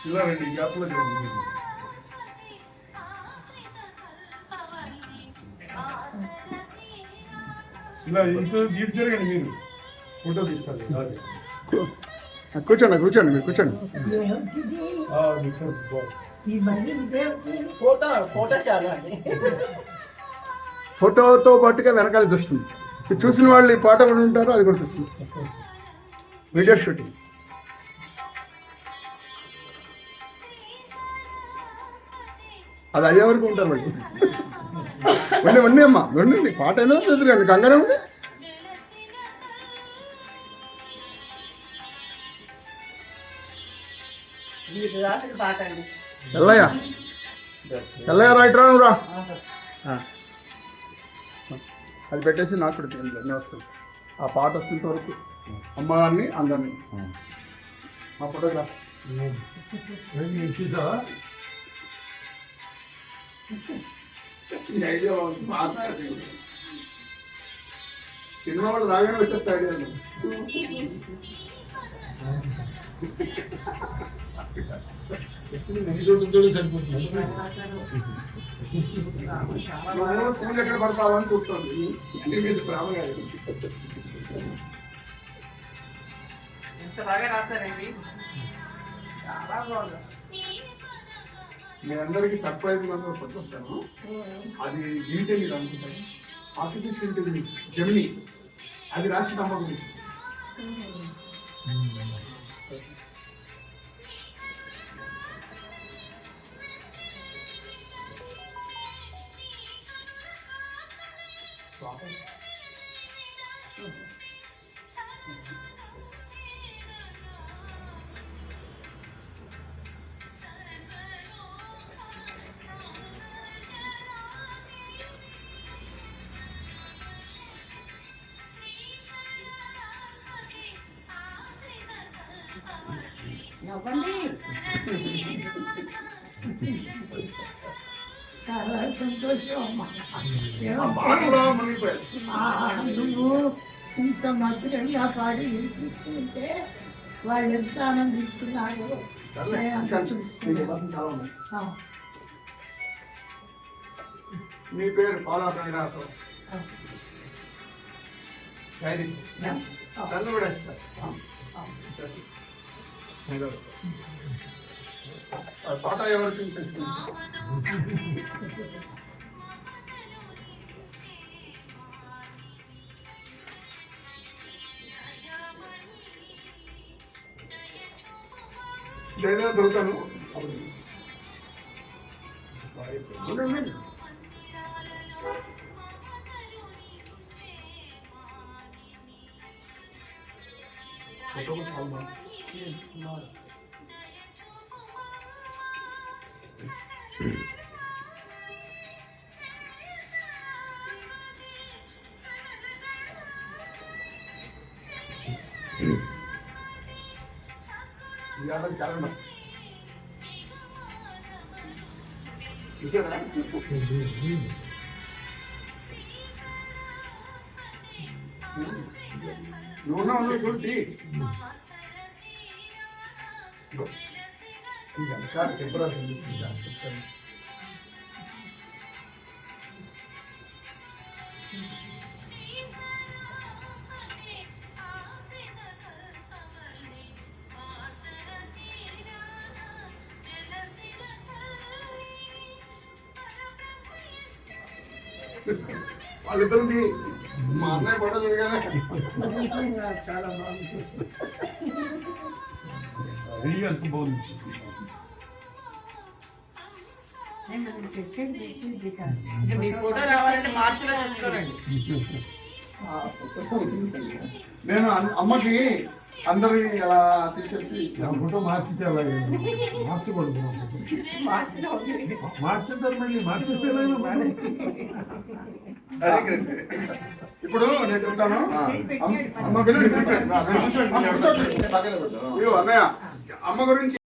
ఇలా రండి గ్యాప్లో ఇలా ఇంట్లో గీట్ జరగండి మీరు ఫోటో తీస్తారు కూర్చోండి కూర్చోండి మీరు కూర్చోండి ఫోటోతో పాటుగా వెనకాల తెస్తుంది చూసిన వాళ్ళు ఈ పాట కూడా ఉంటారు అది కూడా తెస్తుంది వీడియో షూటింగ్ అది అయ్యే వరకు ఉంటారు వాళ్ళు వండి వండి అమ్మా వండి పాట ఏదో తెదురండి కంగానే ఉంది ఎల్లయ్య ఎల్లయ్య రైట్ రా అది పెట్టేసి నాకు కూడా నేను వస్తాను ఆ పాట వచ్చేంత వరకు అమ్మగారిని అందరినీ మా ఫోటోగ్రాఫ్ చూసావా ఐడియా సినిమా వాళ్ళు రాగానే వచ్చేస్తా ఐడియా పూలు ఎక్కడ పడతావని చూస్తుంది ఇంటి మీద ప్రేమ కాదు ఎంత బాగా రాశారండి చాలా బాగుంది మీ అందరికి సర్ప్రైజ్ పట్టుకొస్తాను అది ఏంటి మీరు అనుకుంటారు ఆర్టిఫిషియల్ ఇంటెలిజెన్స్ జెమిని అది రాసిన అమ్మ గురించి చాలా సంతోషం నువ్వు ఇంత మధురంగా పాడి వినిపిస్తుంటే వాళ్ళు ఎంత ఆనందిస్తున్నారు. మీ పేరు పాలా రంగనాథం నన్ను కూడా ఇస్తారు పాట ఎవరు వినిపిస్తుంది ఏదైనా దొరుకుతాను నువ్వు చూడి టెంపరీ వాళ్ళిద్దరిది మా అన్నయ్య ఫోటో చూడగానే చాలా బాగుంది. ఎంత బాగుంది మీ ఫోటో రావాలంటే మార్చిలో చేసుకోనండి. నేను అమ్మకి అందరి అలా తీసేసి ఫోటో మార్చితే అలాగే మార్చకూడదు మార్చేసారు మళ్ళీ మార్చేస్తే ఇప్పుడు నేను చెప్తాను అమ్మ అన్నయ్య అమ్మ గురించి